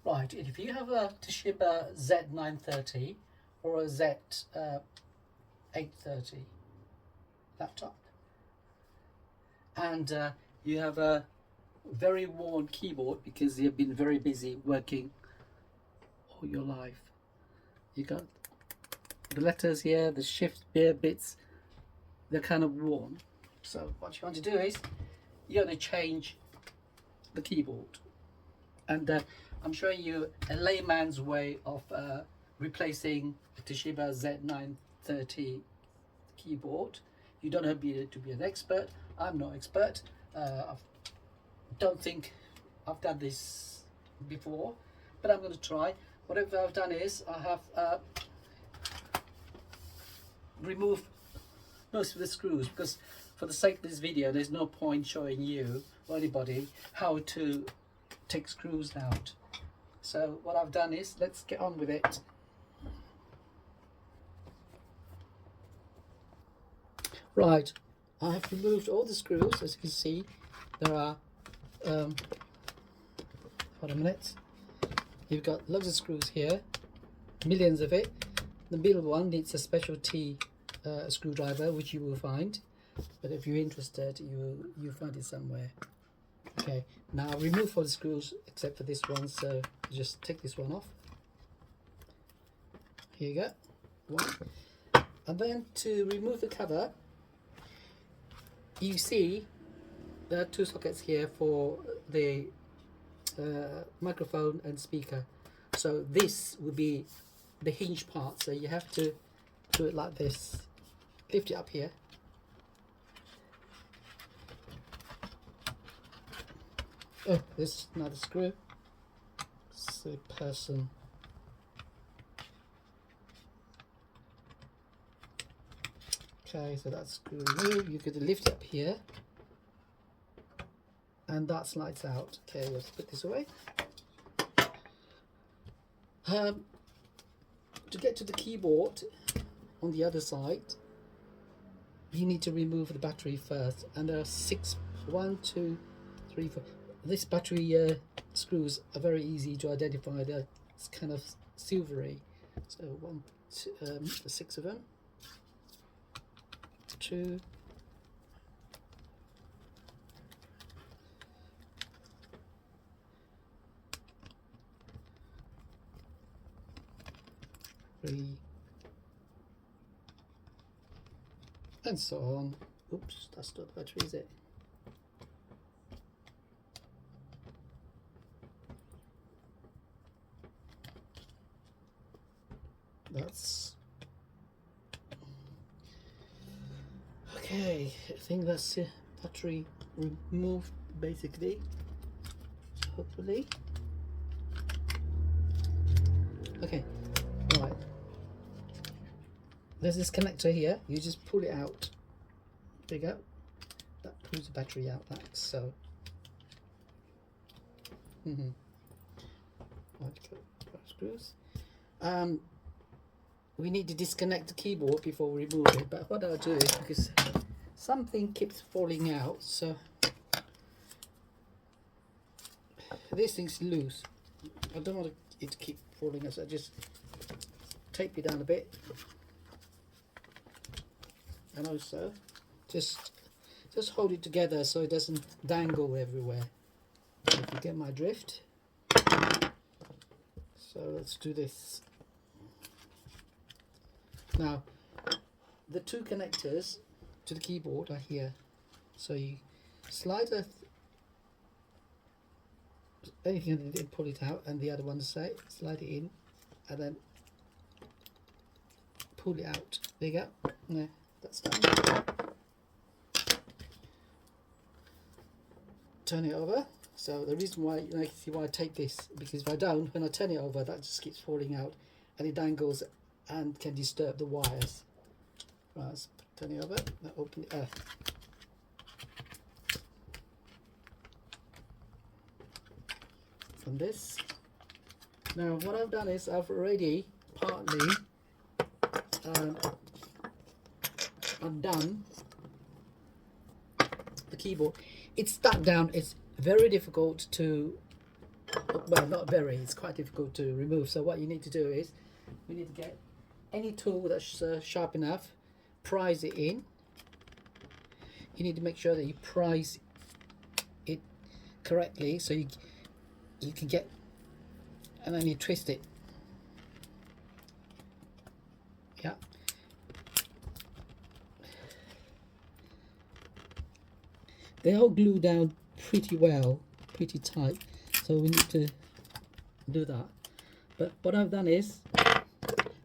Right, if you have a Toshiba Z930 or a Z830 laptop, and you have a very worn keyboard because you've been very busy working all your life, you got the letters here, the shift here bits, they're kind of worn. So what you want to do is you're going to change the keyboard, and I'm showing you a layman's way of replacing a Toshiba Z930 keyboard. You don't have to be an expert. I'm no expert. I don't think I've done this before, but I'm going to try. Whatever I've done is I have removed most of the screws, because for the sake of this video there's no point showing you or anybody how to take screws out. So what I've done is, let's get on with it. Right, I have removed all the screws. As you can see, there are hold on a minute, you've got loads of screws here, millions of it. The middle one needs a specialty screwdriver, which you will find, but if you're interested you find it somewhere. Okay, now remove all the screws except for this one, so just take this one off. Here you go, one. And then to remove the cover, you see there are two sockets here for the microphone and speaker. So this will be the hinge part, so you have to do it like this. Lift it up here. Oh, this is another screw. It's a person. Okay, so that's screw removed. You could lift it up here, and that slides out. Okay, let's put this away. To get to the keyboard on the other side, you need to remove the battery first, and there are 6, 1, 2, 3, 4. This battery screws are very easy to identify. They're kind of silvery. So 1, 2, 6 of them. 2. 3, and so on. Oops, that's not the battery, is it? That's okay. I think that's the battery removed, basically. Hopefully. Okay, right. There's this connector here. You just pull it out. There you go. That pulls the battery out like so. Right, screws. We need to disconnect the keyboard before we remove it, but what I'll do is, because something keeps falling out, so this thing's loose. I don't want it to keep falling out, so I just tape it down a bit, and also just hold it together so it doesn't dangle everywhere. If you get my drift. So let's do this. Now, the two connectors to the keyboard are here. So you slide anything underneath it, pull it out, and the other one the same. Slide it in, and then pull it out. There you go. No, that's done. Turn it over. So the reason why, you can see why I take this, because if I don't, when I turn it over, that just keeps falling out, and it dangles and can disturb the wires. Right, let's turn it over. Now open it. From this. Now what I've done is I've already partly undone the keyboard. It's stuck down. It's very difficult to well, not very, it's quite difficult to remove. So what you need to do is, we need to get any tool that's sharp enough, prise it in. You need to make sure that you prise it correctly so you can get, and then you twist it. Yeah. They all glue down pretty well, pretty tight, so we need to do that. But what I've done is,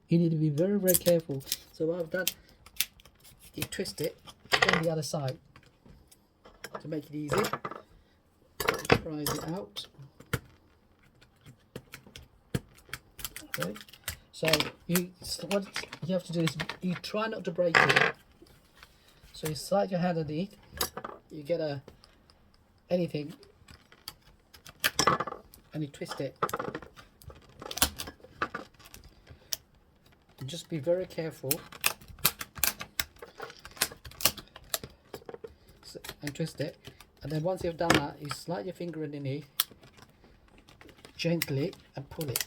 you need to be very, very careful. So what I've done, you twist it on the other side to make it easy. Prise it out. Okay. So what you have to do is you try not to break it. So you slide your hand underneath. You get anything, and you twist it. And just be very careful. And twist it, and then once you've done that, you slide your finger underneath gently and pull it.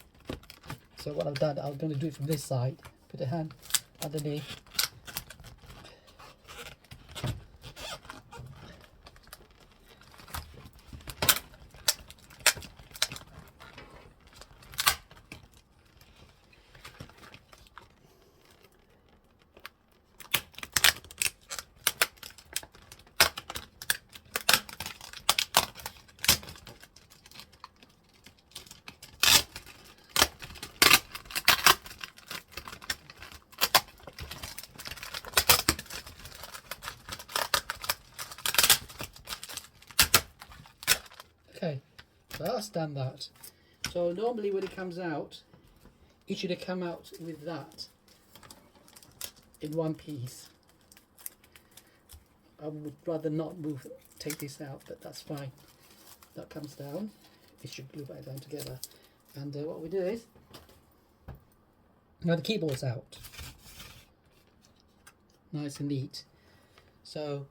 So what I've done, I'm going to do it from this side. Put the hand underneath. Okay, so that's done that. So normally when it comes out, it should have come out with that in one piece. I would rather not take this out, but that's fine. That comes down. It should glue back down together. And what we do is, now the keyboard's out. Nice and neat. So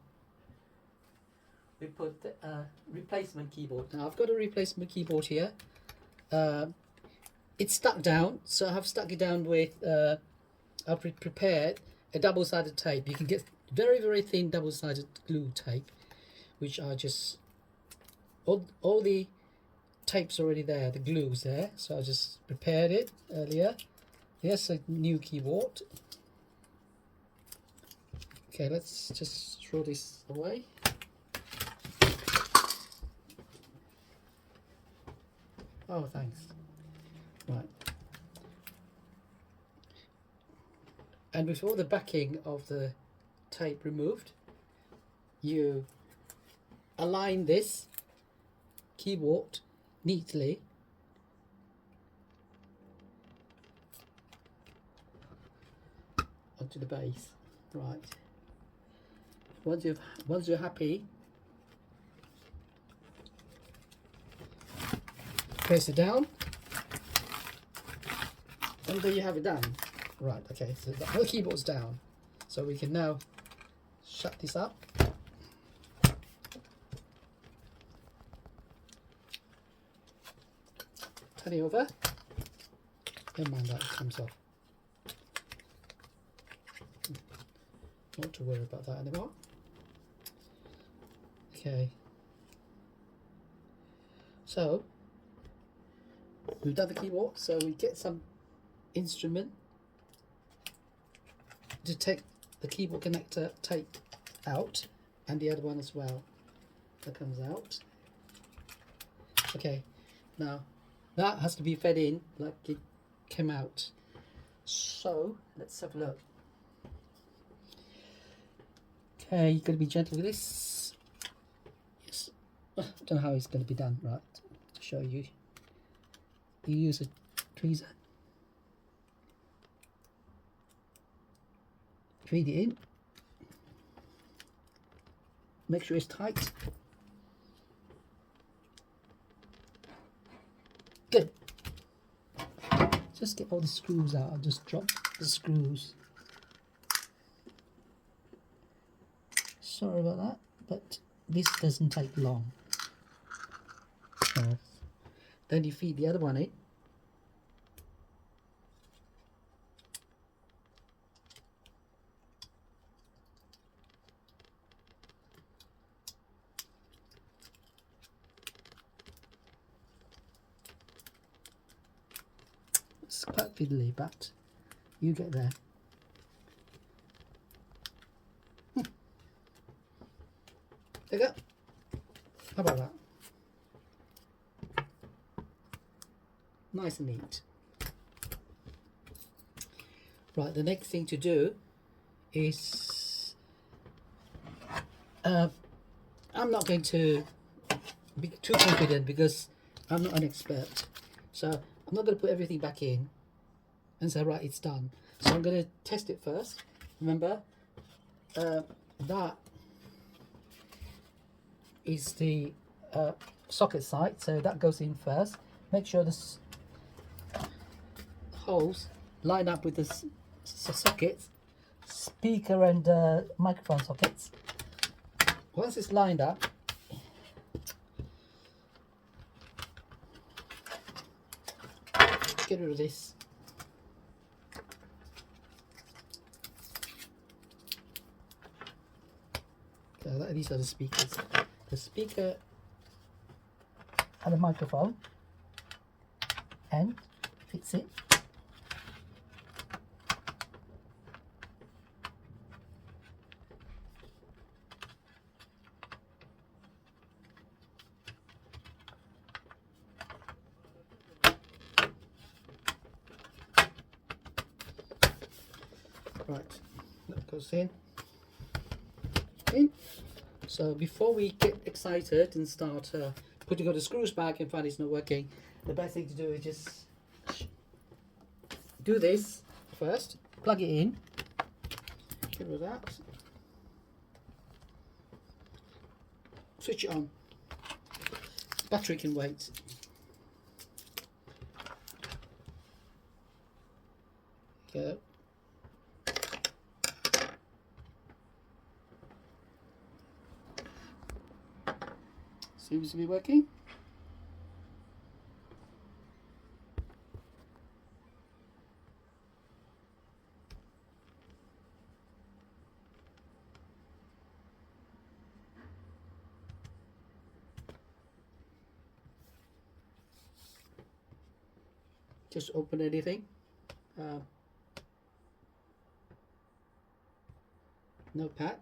we put the replacement keyboard. Now I've got a replacement keyboard here. It's stuck down, so I've stuck it down with, I've prepared a double-sided tape. You can get very, very thin double-sided glue tape, which are just, all the tape's already there, the glue's there, so I just prepared it earlier. Here's a new keyboard. Okay, let's just throw this away. Oh, thanks. Right. And with all the backing of the tape removed, you align this keyboard neatly onto the base. Right. Once you're happy, press it down, and there you have it done. Right, okay, so the whole keyboard's down, so we can now shut this up. Turn it over. Never mind, that comes off. Not to worry about that anymore. Okay, so we've done the keyboard, so we get some instrument to take the keyboard connector tape out, and the other one as well that comes out. Okay, now that has to be fed in like it came out. So let's have a look. Okay, you've got to be gentle with this. Yes, I don't know how it's going to be done. Right, to show you. You use a tweezer. Feed it in. Make sure it's tight. Good. Just get all the screws out. I'll just drop the screws. Sorry about that, but this doesn't take long. So Then you feed the other one in. It's quite fiddly, but you get there. There you go. How about that? Nice and neat. Right, the next thing to do is I'm not going to be too confident because I'm not an expert. So I'm not going to put everything back in and say, right, it's done. So I'm going to test it first. Remember, that is the socket side, so that goes in first. Make sure the holes line up with the sockets, speaker and microphone sockets. Once it's lined up, get rid of this. Okay, these are the speakers. The speaker and the microphone and fits it. Right, that goes in. So before we get excited and start putting all the screws back and find it's not working, the best thing to do is just do this first, plug it in, get rid of that, switch it on. The battery can wait. Go. Seems to be working. Just open anything. Notepad.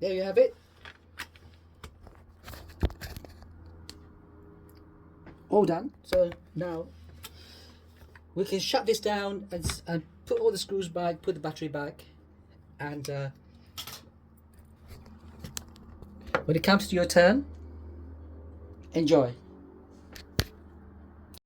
There you have it. All done. So now we can shut this down and put all the screws back, put the battery back, and when it comes to your turn, enjoy.